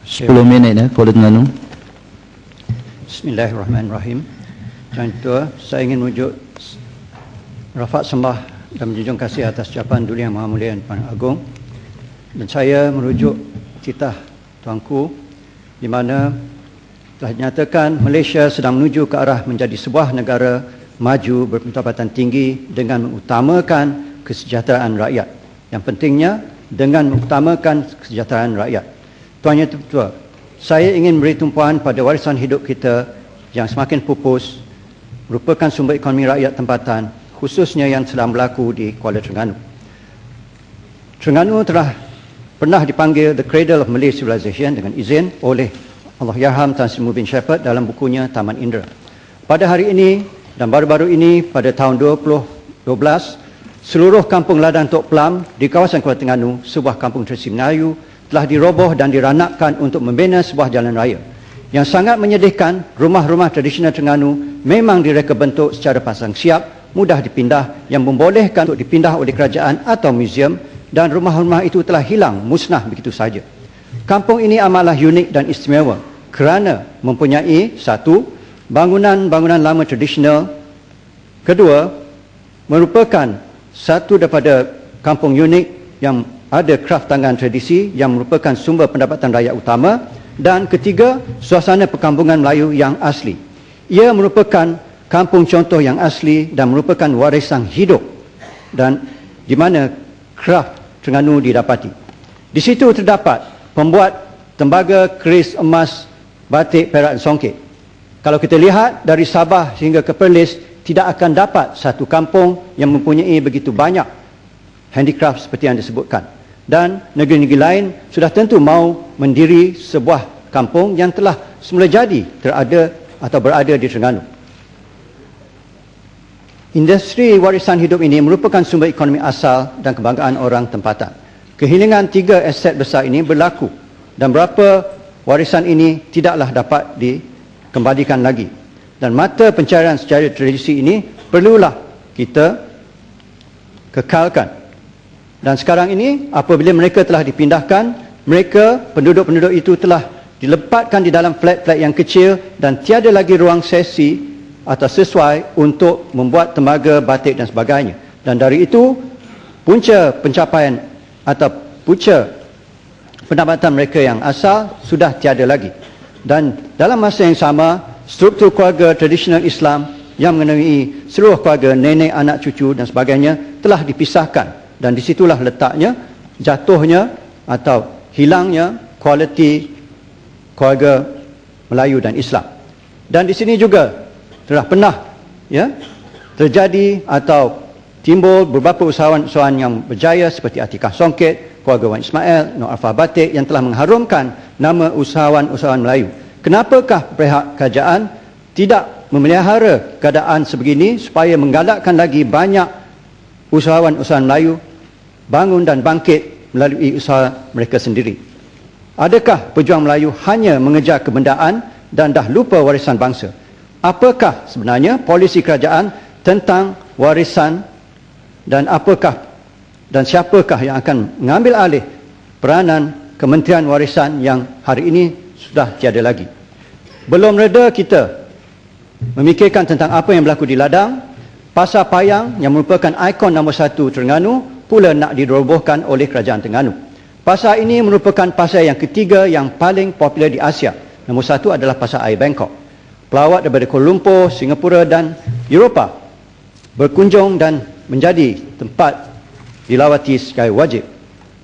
10 minit Kuala Terengganu. Bismillahirrahmanirrahim. Tuan Ketua, saya ingin merujuk rafat sembah dan menjunjung kasih atas ucapan Duli Yang Maha Mulia Puan Agong, dan saya merujuk titah tuanku di mana telah dinyatakan Malaysia sedang menuju ke arah menjadi sebuah negara maju berpendapatan tinggi dengan mengutamakan kesejahteraan rakyat. Yang pentingnya dengan mengutamakan kesejahteraan rakyat. Tuan Yang Tertua, saya ingin beri tumpuan pada warisan hidup kita yang semakin pupus, merupakan sumber ekonomi rakyat tempatan, khususnya yang sedang berlaku di Kuala Terengganu. Terengganu telah pernah dipanggil the cradle of Malay civilization dengan izin oleh Allahyarham Tan Sri Muhyiddin bin Shepherd dalam bukunya Taman Indra. Pada hari ini dan baru-baru ini pada tahun 2012, seluruh kampung ladang Tok Pelam di kawasan Kuala Terengganu, sebuah kampung tradisi Melayu, telah diroboh dan diranakkan untuk membina sebuah jalan raya. Yang sangat menyedihkan, rumah-rumah tradisional Terengganu memang direka bentuk secara pasang siap, mudah dipindah, yang membolehkan untuk dipindah oleh kerajaan atau muzium, dan rumah-rumah itu telah hilang, musnah begitu saja. Kampung ini amatlah unik dan istimewa kerana mempunyai satu, bangunan-bangunan lama tradisional. Kedua, merupakan satu daripada kampung unik yang ada kraf tangan tradisi yang merupakan sumber pendapatan rakyat utama. Dan ketiga, suasana perkampungan Melayu yang asli. Ia merupakan kampung contoh yang asli dan merupakan warisan hidup dan di mana kraf Terengganu didapati. Di situ terdapat pembuat tembaga, keris, emas, batik, perak dan songket. Kalau kita lihat dari Sabah hingga ke Perlis, tidak akan dapat satu kampung yang mempunyai begitu banyak handicraft seperti yang disebutkan. Dan negeri-negeri lain sudah tentu mahu mendiri sebuah kampung yang telah semula jadi berada di Terengganu. Industri warisan hidup ini merupakan sumber ekonomi asal dan kebanggaan orang tempatan. Kehilangan 3 aset besar ini berlaku dan berapa warisan ini tidaklah dapat dikembalikan lagi. Dan mata pencarian secara tradisi ini perlulah kita kekalkan. Dan sekarang ini apabila mereka telah dipindahkan, mereka penduduk-penduduk itu telah dilepatkan di dalam flat-flat yang kecil dan tiada lagi ruang sesi atau sesuai untuk membuat tembaga, batik dan sebagainya. Dan dari itu punca pencapaian atau punca pendapatan mereka yang asal sudah tiada lagi. Dan dalam masa yang sama, struktur keluarga tradisional Islam yang mengenai seluruh keluarga, nenek, anak, cucu dan sebagainya telah dipisahkan. Dan disitulah letaknya, jatuhnya atau hilangnya kualiti keluarga Melayu dan Islam. Dan di sini juga telah pernah terjadi atau timbul beberapa usahawan-usahawan yang berjaya seperti Atikah Songket, keluarga Wan Ismail, Nur Alfah Batik yang telah mengharumkan nama usahawan-usahawan Melayu. Kenapakah pihak kerajaan tidak memelihara keadaan sebegini supaya menggalakkan lagi banyak usahawan-usahawan Melayu bangun dan bangkit melalui usaha mereka sendiri? Adakah pejuang Melayu hanya mengejar kebendaan dan dah lupa warisan bangsa? Apakah sebenarnya polisi kerajaan tentang warisan dan siapakah yang akan mengambil alih peranan Kementerian Warisan yang hari ini sudah tiada lagi? Belum reda kita memikirkan tentang apa yang berlaku di ladang. Pasar Payang yang merupakan ikon nombor 1 Terengganu pula nak dirobohkan oleh kerajaan Terengganu. Pasar ini merupakan pasar yang ketiga yang paling popular di Asia. Nombor 1 adalah Pasar Air Bangkok. Pelawat daripada Kuala Lumpur, Singapura dan Eropah berkunjung dan menjadi tempat dilawati secara wajib.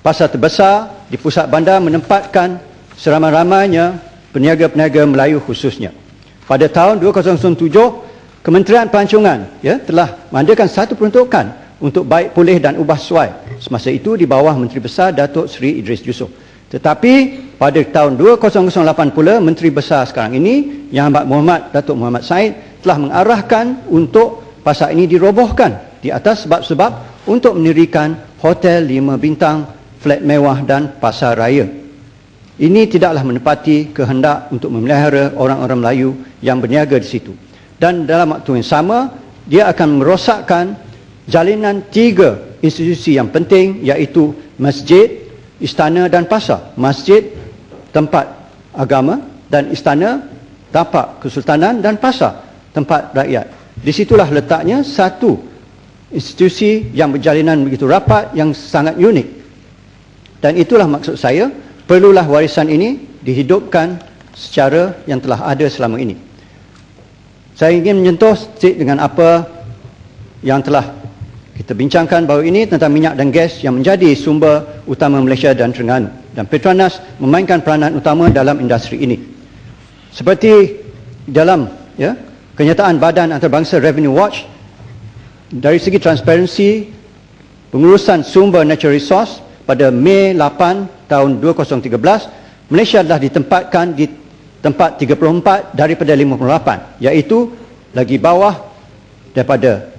Pasar terbesar di pusat bandar menempatkan seramai-ramainya peniaga-peniaga Melayu khususnya. Pada tahun 2007, Kementerian Pelancongan telah mengadakan satu peruntukan untuk baik pulih dan ubah suai. Semasa itu di bawah Menteri Besar Datuk Seri Idris Yusof. Tetapi pada tahun 2008 pula, Menteri Besar sekarang ini, Yang Amat Muhammad Datuk Muhammad Said, telah mengarahkan untuk pasar ini dirobohkan di atas sebab-sebab untuk mendirikan hotel 5 bintang, flat mewah dan pasar raya. Ini tidaklah menepati kehendak untuk memelihara orang-orang Melayu yang berniaga di situ. Dan dalam waktu yang sama, dia akan merosakkan jalinan 3 institusi yang penting, iaitu masjid, istana dan pasar. Masjid, tempat agama dan istana, tapak kesultanan dan pasar tempat rakyat. Di situlah letaknya satu institusi yang berjalinan begitu rapat yang sangat unik. Dan itulah maksud saya, perlulah warisan ini dihidupkan secara yang telah ada selama ini. Saya ingin menyentuh sedikit dengan apa yang telah kita bincangkan bahawa ini tentang minyak dan gas yang menjadi sumber utama Malaysia dan Terengganu. Dan Petronas memainkan peranan utama dalam industri ini. Seperti dalam kenyataan Badan Antarabangsa Revenue Watch, dari segi transparansi pengurusan sumber natural resource pada Mei 8 tahun 2013, Malaysia telah ditempatkan di tempat 34 daripada 58, iaitu lagi bawah daripada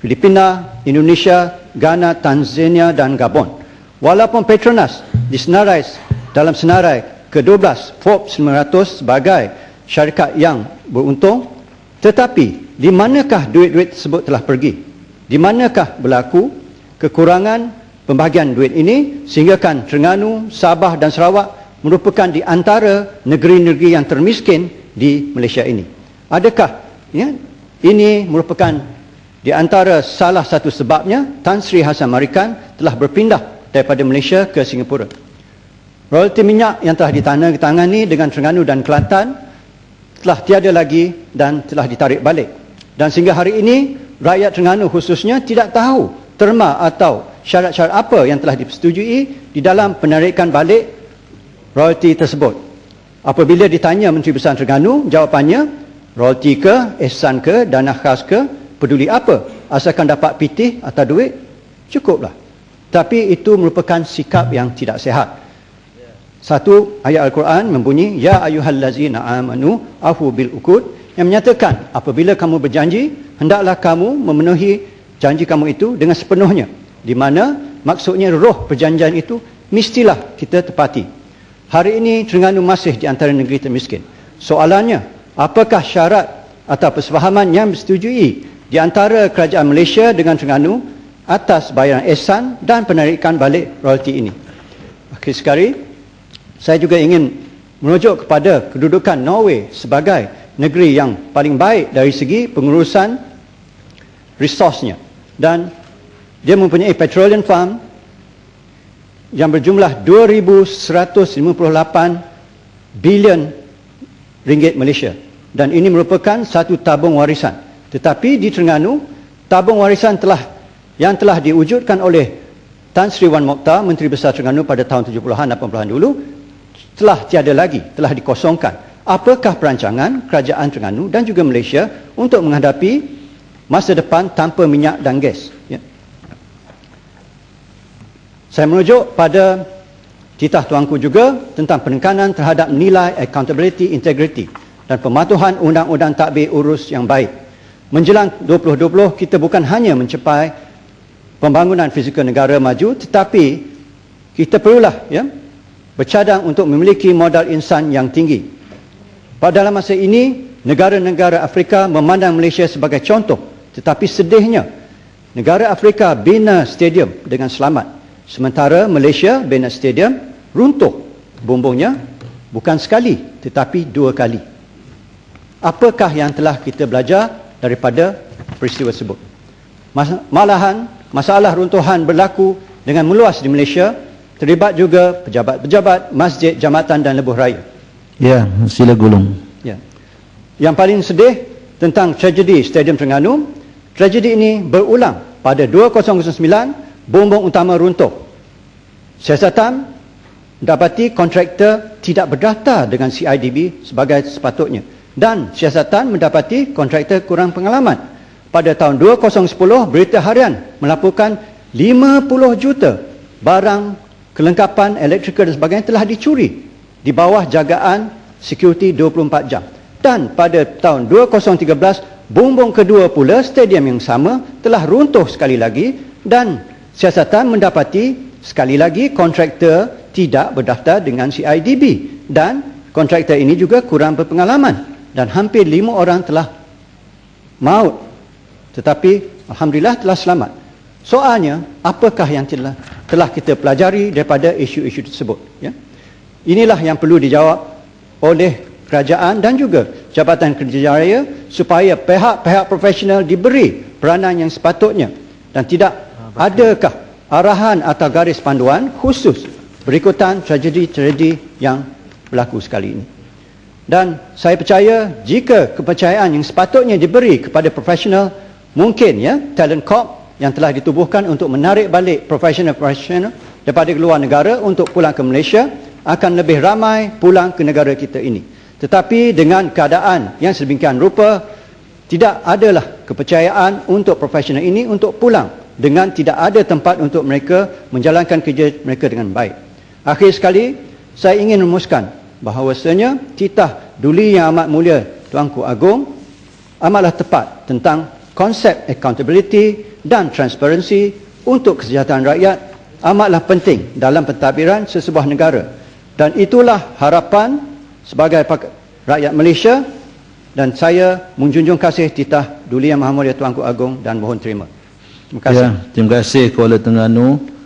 Filipina, Indonesia, Ghana, Tanzania dan Gabon. Walaupun Petronas disenarai dalam senarai ke-12 Forbes 900 sebagai syarikat yang beruntung, tetapi di manakah duit-duit tersebut telah pergi? Di manakah berlaku kekurangan pembahagian duit ini sehinggakan Terengganu, Sabah dan Sarawak merupakan di antara negeri-negeri yang termiskin di Malaysia ini? Adakah ini merupakan di antara salah satu sebabnya Tan Sri Hassan Marikan telah berpindah daripada Malaysia ke Singapura? Royalti minyak yang telah ditandatangani dengan Terengganu dan Kelantan telah tiada lagi dan telah ditarik balik. Dan sehingga hari ini, rakyat Terengganu khususnya tidak tahu terma atau syarat-syarat apa yang telah disetujui di dalam penarikan balik royalti tersebut. Apabila ditanya Menteri Besar Terengganu, jawapannya, royalti ke, ihsan ke, dana khas ke, peduli apa? Asalkan dapat pitih atau duit, cukuplah. Tapi itu merupakan sikap yang tidak sehat. Satu ayat Al-Quran membunyi, Ya ayyuhallazina amanu afu bil uqud, yang menyatakan apabila kamu berjanji, hendaklah kamu memenuhi janji kamu itu dengan sepenuhnya. Di mana maksudnya roh perjanjian itu mestilah kita tepati. Hari ini Terengganu masih di antara negeri termiskin. Soalannya, apakah syarat atau persefahaman yang disetujui di antara kerajaan Malaysia dengan Terengganu atas bayaran ihsan dan penarikan balik royalti ini? Akhir sekali, saya juga ingin merujuk kepada kedudukan Norway sebagai negeri yang paling baik dari segi pengurusan resource-nya. Dan dia mempunyai petroleum farm yang berjumlah 2,158 bilion ringgit Malaysia. Dan ini merupakan satu tabung warisan. Tetapi di Terengganu, tabung warisan yang telah diwujudkan oleh Tan Sri Wan Mokhtar, Menteri Besar Terengganu pada tahun 70-an, 80-an dulu, telah tiada lagi, telah dikosongkan. Apakah perancangan kerajaan Terengganu dan juga Malaysia untuk menghadapi masa depan tanpa minyak dan gas? Saya merujuk pada titah tuanku juga tentang penekanan terhadap nilai accountability, integrity dan pematuhan undang-undang tadbir urus yang baik. Menjelang 2020, kita bukan hanya mencapai pembangunan fizikal negara maju, tetapi kita perlulah bercadang untuk memiliki modal insan yang tinggi. Pada dalam masa ini, negara-negara Afrika memandang Malaysia sebagai contoh, tetapi sedihnya, negara Afrika bina stadium dengan selamat. Sementara Malaysia bina stadium runtuh bumbungnya bukan sekali, tetapi 2 kali. Apakah yang telah kita belajar daripada peristiwa tersebut? Malahan masalah runtuhan berlaku dengan meluas di Malaysia, terlibat juga pejabat-pejabat, masjid, jambatan dan lebuh raya. Ya, sila gulung. Ya. Yang paling sedih tentang tragedi Stadium Terengganu, tragedi ini berulang pada 2009, bumbung utama runtuh. Siasatan dapati kontraktor tidak berdaftar dengan CIDB sebagai sepatutnya. Dan siasatan mendapati kontraktor kurang pengalaman. Pada tahun 2010, Berita Harian melaporkan 50 juta barang kelengkapan elektrikal dan sebagainya telah dicuri di bawah jagaan security 24 jam. Dan pada tahun 2013, bumbung kedua pula stadium yang sama telah runtuh sekali lagi dan siasatan mendapati sekali lagi kontraktor tidak berdaftar dengan CIDB dan kontraktor ini juga kurang berpengalaman. Dan hampir 5 orang telah maut. Tetapi alhamdulillah telah selamat. Soalnya, apakah yang telah kita pelajari daripada isu-isu tersebut? Inilah yang perlu dijawab oleh kerajaan dan juga Jabatan Kerja Raya supaya pihak-pihak profesional diberi peranan yang sepatutnya dan tidak adakah arahan atau garis panduan khusus berikutan tragedi-tragedi yang berlaku sekali ini. Dan saya percaya jika kepercayaan yang sepatutnya diberi kepada profesional, mungkin ya talent corps yang telah ditubuhkan untuk menarik balik profesional-profesional daripada luar negara untuk pulang ke Malaysia akan lebih ramai pulang ke negara kita ini. Tetapi dengan keadaan yang sedemikian rupa, tidak adalah kepercayaan untuk profesional ini untuk pulang dengan tidak ada tempat untuk mereka menjalankan kerja mereka dengan baik. Akhir sekali, saya ingin merumuskan bahawasanya titah Duli Yang Amat Mulia Tuanku Agong amatlah tepat tentang konsep accountability dan transparansi untuk kesejahteraan rakyat amatlah penting dalam pentadbiran sesebuah negara. Dan itulah harapan sebagai rakyat Malaysia, dan saya menjunjung kasih titah Duli Yang Maha Mulia Tuanku Agong dan mohon terima. Terima kasih. Ya, terima kasih Kuala Terengganu.